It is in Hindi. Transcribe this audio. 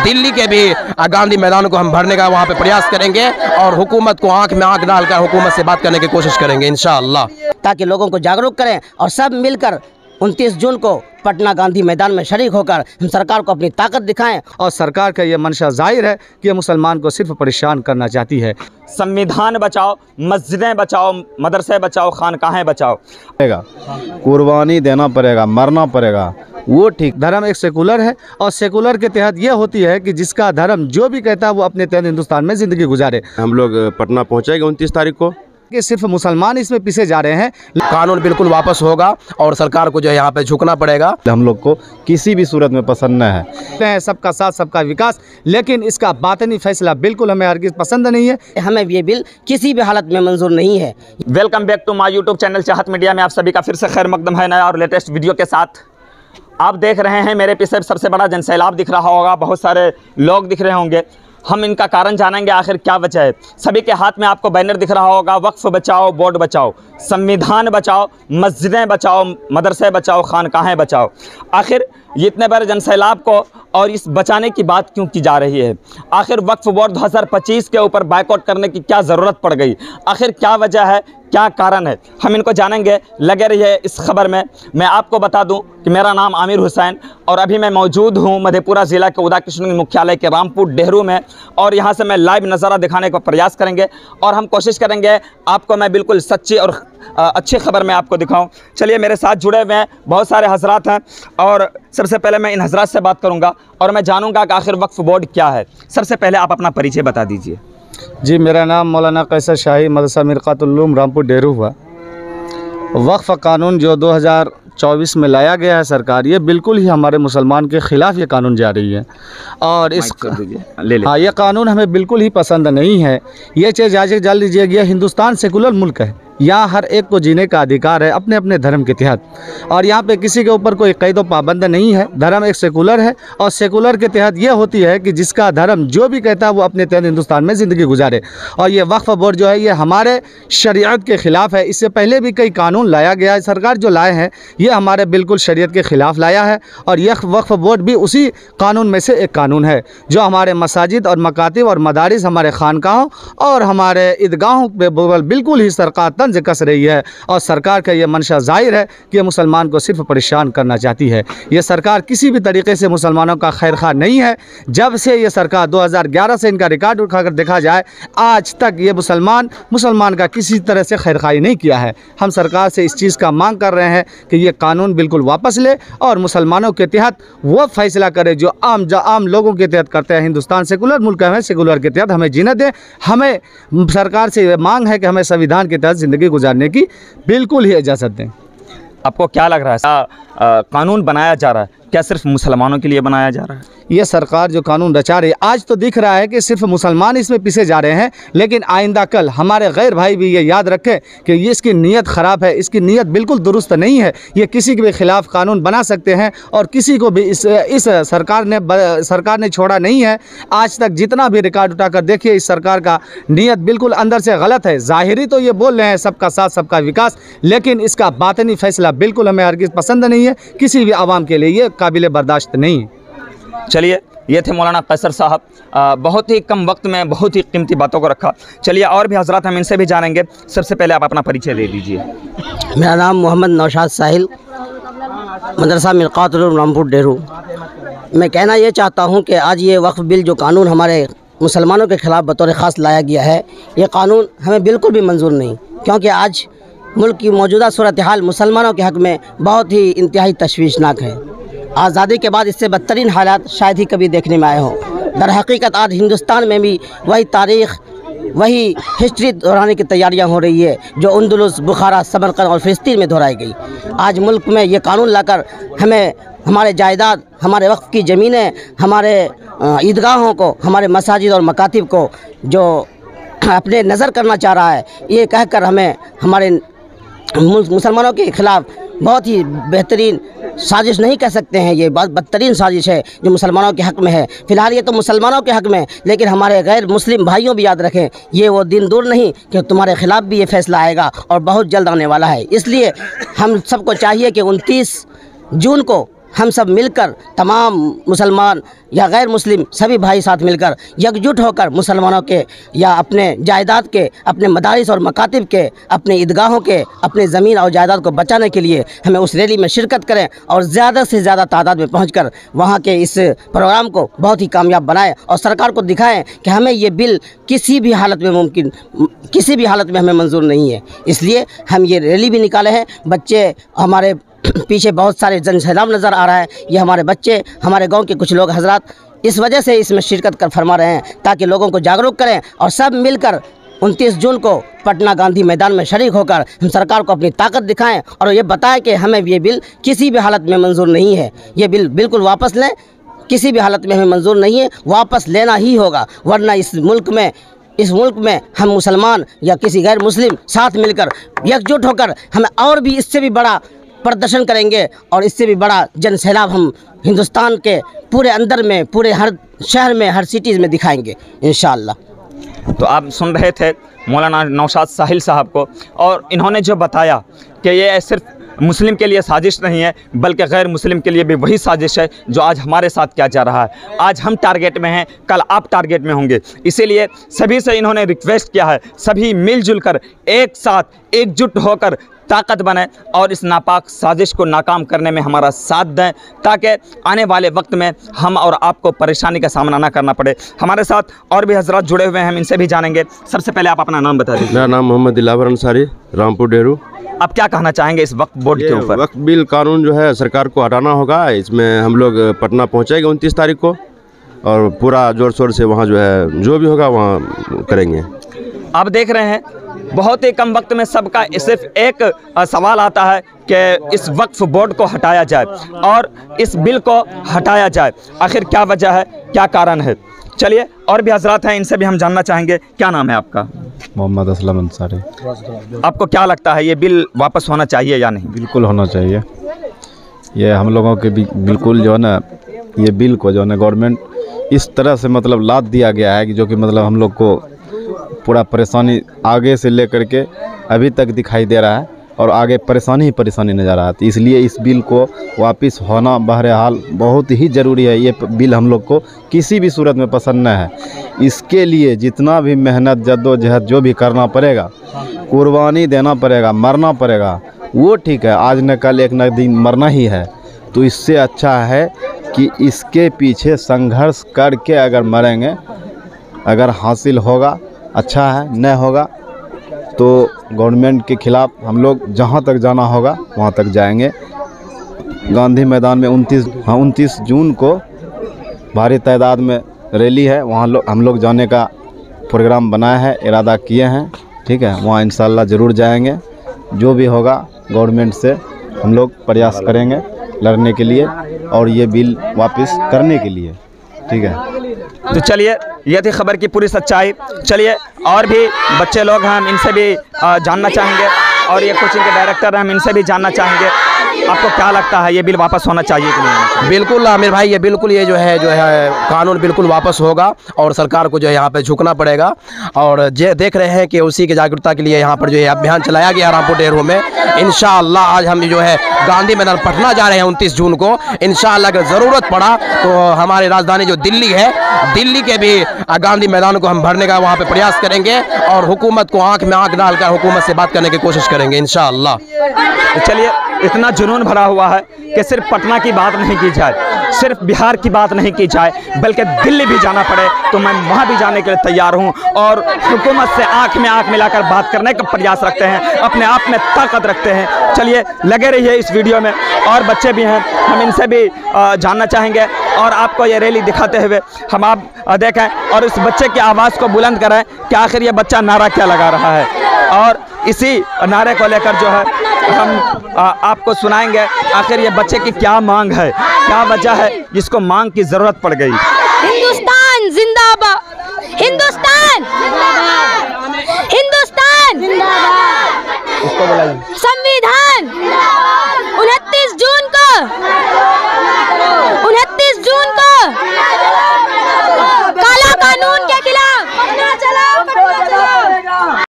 दिल्ली के भी गांधी मैदान को हम भरने का वहाँ पे प्रयास करेंगे और हुकूमत को आंख में आंख डालकर हुकूमत से बात करने की कोशिश करेंगे इंशाअल्लाह, ताकि लोगों को जागरूक करें और सब मिलकर 29 जून को पटना गांधी मैदान में शरीक होकर हम सरकार को अपनी ताकत दिखाएं। और सरकार का ये मंशा जाहिर है कि ये मुसलमान को सिर्फ परेशान करना चाहती है। संविधान बचाओ, मस्जिदें बचाओ, मदरसे बचाओ, खानकाहें बचाओ। कुर्बानी देना पड़ेगा, मरना पड़ेगा, वो ठीक। धर्म एक सेकुलर है और सेकुलर के तहत ये होती है कि जिसका धर्म जो भी कहता है वो अपने तहत हिंदुस्तान में ज़िंदगी गुजारे। हम लोग पटना पहुँचेंगे 29 तारीख को कि सिर्फ मुसलमान इसमें पीछे जा रहे हैं। कानून बिल्कुल वापस होगा और सरकार को जो है यहाँ पे झुकना पड़ेगा। हम लोग को किसी भी सूरत में पसंद न है सबका साथ सबका विकास, लेकिन इसका बातनी फैसला बिल्कुल हमें हरगिज़ पसंद नहीं है। हमें ये बिल किसी भी हालत में मंजूर नहीं है। Welcome back to my YouTube channel Chahat Media में आप सभी का फिर से खैर मकदम है नया और लेटेस्ट वीडियो के साथ। आप देख रहे हैं मेरे पीछे सबसे बड़ा जनसैलाब दिख रहा होगा, बहुत सारे लोग दिख रहे होंगे। हम इनका कारण जानेंगे आखिर क्या वजह है। सभी के हाथ में आपको बैनर दिख रहा होगा, वक्फ बचाओ, बोर्ड बचाओ, संविधान बचाओ, मस्जिदें बचाओ, मदरसे बचाओ, खानकाहें बचाओ। आखिर ये इतने बड़े जनसैलाब को और इस बचाने की बात क्यों की जा रही है? आखिर वक्फ बोर्ड 2025 के ऊपर बायकॉट करने की क्या ज़रूरत पड़ गई? आखिर क्या वजह है, क्या कारण है? हम इनको जानेंगे, लगे रहिए इस खबर में। मैं आपको बता दूं कि मेरा नाम आमिर हुसैन और अभी मैं मौजूद हूं मधेपुरा ज़िला के उदा कृष्ण मुख्यालय के रामपुर डेहरू में, और यहां से मैं लाइव नज़ारा दिखाने का प्रयास करेंगे और हम कोशिश करेंगे आपको मैं बिल्कुल सच्ची और अच्छी खबर मैं आपको दिखाऊं। चलिए मेरे साथ जुड़े हुए हैं बहुत सारे हजरात हैं और सबसे पहले मैं इन हजरात से बात करूँगा और मैं जानूँगा कि आखिर वक्फ बोर्ड क्या है। सबसे पहले आप अपना परिचय बता दीजिए। जी, मेरा नाम मौलाना कैसर शाही, मदरसा मिरकातुल उलूम रामपुर डेरू हुआ। वक्फ कानून जो 2024 में लाया गया है सरकार, ये बिल्कुल ही हमारे मुसलमान के ख़िलाफ़ ये कानून जा रही है और इस हाँ, ये कानून हमें बिल्कुल ही पसंद नहीं है। ये चीज़ जाल लीजिए गया, हिंदुस्तान सेकुलर मुल्क है, यहाँ हर एक को जीने का अधिकार है अपने अपने धर्म के तहत, और यहाँ पे किसी के ऊपर कोई कैद व पाबंद नहीं है। धर्म एक सेकुलर है और सेकुलर के तहत ये होती है कि जिसका धर्म जो भी कहता है वो अपने तहत हिंदुस्तान में ज़िंदगी गुजारे। और ये वक्फ बोर्ड जो है ये हमारे शरीयत के ख़िलाफ़ है। इससे पहले भी कई कानून लाया गया है, सरकार जो लाए हैं ये हमारे बिल्कुल शरीयत के ख़िलाफ़ लाया है। और यह वक्फ बोर्ड भी उसी कानून में से एक कानून है जो हमारे मसाजिद और मकातिब और मदारिस, हमारे खानकाहों और हमारे ईदगाहों पर बिल्कुल ही सरकार कस रही है। और सरकार का ये मंशा जाहिर है कि ये मुसलमान को सिर्फ परेशान करना चाहती है। ये सरकार किसी भी तरीके से मुसलमानों का खैर खा नहीं है। जब से ये सरकार 2011 से इनका रिकॉर्ड उठाकर देखा जाए आज तक ये मुसलमान का किसी तरह से खैर खाई नहीं किया है। हम सरकार से इस चीज़ का मांग कर रहे हैं कि ये कानून बिल्कुल वापस ले और मुसलमानों के तहत वो फैसला करे जो आम लोगों के तहत करते हैं। हिंदुस्तान सेकुलर मुल्क है, सेकुलर के तहत हमें जीने दें। हमें सरकार से मांग है कि हमें संविधान के तहत ज़िंदगी गुजारने की बिल्कुल ही इजाज़त दें। आपको क्या लग रहा है कानून बनाया जा रहा है क्या सिर्फ मुसलमानों के लिए बनाया जा रहा है? ये सरकार जो कानून रचा रही है आज तो दिख रहा है कि सिर्फ मुसलमान इसमें पीछे जा रहे हैं, लेकिन आइंदा कल हमारे गैर भाई भी ये याद रखें कि ये इसकी नीयत ख़राब है, इसकी नीयत बिल्कुल दुरुस्त नहीं है। ये किसी के भी ख़िलाफ़ कानून बना सकते हैं और किसी को भी इस सरकार ने छोड़ा नहीं है। आज तक जितना भी रिकॉर्ड उठाकर देखिए इस सरकार का नीयत बिल्कुल अंदर से गलत है। ज़ाहिरी तो ये बोल रहे हैं सबका साथ सबका विकास, लेकिन इसका बातनी फ़ैसला बिल्कुल हमें हरगिज़ पसंद नहीं है, किसी भी आवाम के लिए ये काबिल बर्दाश्त नहीं है। चलिए, ये थे मौलाना कैसर साहब, बहुत ही कम वक्त में बहुत ही कीमती बातों को रखा। चलिए और भी हजरात हम इनसे भी जानेंगे। सबसे पहले आप अपना परिचय दे दीजिए। मेरा नाम मोहम्मद नौशाद साहिल, मदरसा मिरकातुल उलूम रामपुर डेरू। मैं कहना ये चाहता हूँ कि आज ये वक्फ बिल जो कानून हमारे मुसलमानों के ख़िलाफ़ बतौर ख़ास लाया गया है, ये कानून हमें बिल्कुल भी मंजूर नहीं, क्योंकि आज मुल्क की मौजूदा सूरत हाल मुसलमानों के हक़ में बहुत ही इंतहाई तशवीशनाक है। आज़ादी के बाद इससे बदतरीन हालात शायद ही कभी देखने में आए हों। दर हकीकत आज हिंदुस्तान में भी वही तारीख़, वही हिस्ट्री दोहराने की तैयारियां हो रही है जो अंदलुस, बुखारा, समरकंद और फ़िलिस्तीन में दोहराई गई। आज मुल्क में ये कानून लाकर हमें हमारे जायदाद, हमारे वक्फ की ज़मीनें, हमारे ईदगाहों को, हमारे मसाजिद और मकातिब को जो अपने नज़र करना चाह रहा है, ये कहकर हमें हमारे मुसलमानों के ख़िलाफ़ बहुत ही बेहतरीन साजिश नहीं कह सकते हैं, ये बहुत बदतरीन साजिश है जो मुसलमानों के हक़ में है। फ़िलहाल ये तो मुसलमानों के हक़ में, लेकिन हमारे गैर मुस्लिम भाइयों भी याद रखें, ये वो दिन दूर नहीं कि तुम्हारे ख़िलाफ़ भी ये फ़ैसला आएगा और बहुत जल्द आने वाला है। इसलिए हम सबको चाहिए कि 29 जून को हम सब मिलकर, तमाम मुसलमान या गैर मुस्लिम सभी भाई साथ मिलकर एकजुट होकर मुसलमानों के या अपने जायदाद के, अपने मदारिस और मकातिब के, अपने ईदगाहों के, अपने ज़मीन और जायदाद को बचाने के लिए हमें उस रैली में शिरकत करें और ज़्यादा से ज़्यादा तादाद में पहुंचकर वहां के इस प्रोग्राम को बहुत ही कामयाब बनाएं और सरकार को दिखाएं कि हमें ये बिल किसी भी हालत में हमें मंजूर नहीं है। इसलिए हम ये रैली भी निकाले हैं। बच्चे हमारे पीछे बहुत सारे जनसैलाब नज़र आ रहा है। ये हमारे बच्चे, हमारे गांव के कुछ लोग हजरात इस वजह से इसमें शिरकत कर फरमा रहे हैं ताकि लोगों को जागरूक करें और सब मिलकर 29 जून को पटना गांधी मैदान में शरीक होकर हम सरकार को अपनी ताकत दिखाएं और ये बताएं कि हमें ये बिल किसी भी हालत में मंजूर नहीं है। ये बिल बिल्कुल वापस लें, किसी भी हालत में हमें मंजूर नहीं है, वापस लेना ही होगा, वरना इस मुल्क में हम मुसलमान या किसी गैर मुस्लिम साथ मिलकर एकजुट होकर हमें और भी इससे भी बड़ा प्रदर्शन करेंगे और इससे भी बड़ा जनसैलाब हम हिंदुस्तान के पूरे अंदर में, पूरे हर शहर में, हर सिटीज़ में दिखाएंगे इंशाअल्लाह। तो आप सुन रहे थे मौलाना नौशाद साहिल साहब को, और इन्होंने जो बताया कि ये सिर्फ मुस्लिम के लिए साजिश नहीं है बल्कि गैर मुस्लिम के लिए भी वही साजिश है जो आज हमारे साथ किया जा रहा है। आज हम टारगेट में हैं, कल आप टारगेट में होंगे। इसीलिए सभी से इन्होंने रिक्वेस्ट किया है, सभी मिलजुल कर एक साथ एकजुट होकर ताकत बने और इस नापाक साजिश को नाकाम करने में हमारा साथ दें ताकि आने वाले वक्त में हम और आपको परेशानी का सामना ना करना पड़े। हमारे साथ और भी हजरत जुड़े हुए हैं, हम इनसे भी जानेंगे। सबसे पहले आप अपना नाम बता दीजिए। मेरा नाम मोहम्मद दिलावर अंसारी, रामपुर डेरू। आप क्या कहना चाहेंगे इस वक्फ बोर्ड के ऊपर? वक्फ बिल कानून जो है सरकार को हटाना होगा। इसमें हम लोग पटना पहुँचेंगे 29 तारीख को और पूरा जोर शोर से वहाँ जो है जो भी होगा वहाँ करेंगे। आप देख रहे हैं बहुत ही कम वक्त में सबका सिर्फ एक सवाल आता है कि इस वक्फ बोर्ड को हटाया जाए और इस बिल को हटाया जाए। आखिर क्या वजह है, क्या कारण है? चलिए और भी हजरात हैं, इनसे भी हम जानना चाहेंगे। क्या नाम है आपका? मोहम्मद असलम अंसारी। आपको क्या लगता है ये बिल वापस होना चाहिए या नहीं? बिल्कुल होना चाहिए। ये हम लोगों के भी बिल्कुल जो है ना, ये बिल को जो है ना गवर्नमेंट इस तरह से मतलब लाद दिया गया है कि जो कि मतलब हम लोग को पूरा परेशानी आगे से लेकर के अभी तक दिखाई दे रहा है और आगे परेशानी ही परेशानी नज़र आती। इसलिए इस बिल को वापस होना बहरहाल बहुत ही ज़रूरी है। ये बिल हम लोग को किसी भी सूरत में पसंद न है। इसके लिए जितना भी मेहनत जद्दोजहद जो भी करना पड़ेगा, कुर्बानी देना पड़ेगा, मरना पड़ेगा, वो ठीक है, आज न कल एक न दिन मरना ही है। तो इससे अच्छा है कि इसके पीछे संघर्ष करके अगर मरेंगे, अगर हासिल होगा अच्छा है, न होगा तो गवर्नमेंट के ख़िलाफ़ हम लोग जहाँ तक जाना होगा वहाँ तक जाएंगे। गांधी मैदान में 29 जून को भारी तादाद में रैली है, वहाँ हम लोग जाने का प्रोग्राम बनाया है, इरादा किए हैं। ठीक है, वहाँ इंशाल्लाह ज़रूर जाएंगे। जो भी होगा गवर्नमेंट से हम लोग प्रयास करेंगे लड़ने के लिए और ये बिल वापस करने के लिए। ठीक है, तो चलिए ये थी खबर की पूरी सच्चाई। चलिए और भी बच्चे लोग हैं, हम इनसे भी जानना चाहेंगे और ये कोचिंग के डायरेक्टर हैं, हम इनसे भी जानना चाहेंगे आपको क्या लगता है ये बिल वापस होना चाहिए कि नहीं? बिल्कुल आमिर भाई, ये बिल्कुल ये जो है कानून बिल्कुल वापस होगा और सरकार को जो है यहाँ पे झुकना पड़ेगा। और जे देख रहे हैं कि उसी की जागरूकता के लिए यहाँ पर जो है अभियान चलाया गया रामपुर डेरू में। इंशाअल्लाह आज हम जो है गांधी मैदान पटना जा रहे हैं 29 जून को। इंशाअल्लाह अगर ज़रूरत पड़ा तो हमारी राजधानी जो दिल्ली है, दिल्ली के भी गांधी मैदान को हम भरने का वहाँ पे प्रयास करेंगे और हुकूमत को आंख में आंख डालकर हुकूमत से बात करने की कोशिश करेंगे इंशाअल्लाह। तो चलिए, इतना जुनून भरा हुआ है कि सिर्फ पटना की बात नहीं की जाए, सिर्फ बिहार की बात नहीं की जाए, बल्कि दिल्ली भी जाना पड़े तो मैं वहाँ भी जाने के लिए तैयार हूँ और हुकूमत से आंख में आंख मिलाकर बात करने का प्रयास रखते हैं, अपने आप में ताकत रखते हैं। चलिए लगे रहिए इस वीडियो में, और बच्चे भी हैं, हम इनसे भी जानना चाहेंगे और आपको ये रैली दिखाते हुए हम आप देखें और इस बच्चे की आवाज़ को बुलंद करें कि आखिर ये बच्चा नारा क्या लगा रहा है। और इसी नारे को लेकर जो है हम आपको सुनाएंगे आखिर ये बच्चे की क्या मांग है, क्या वजह है जिसको मांग की ज़रूरत पड़ गई। हिंदुस्तान जिंदाबाद, हिंदुस्तान हिंदुस्तान संविधान 29 जून को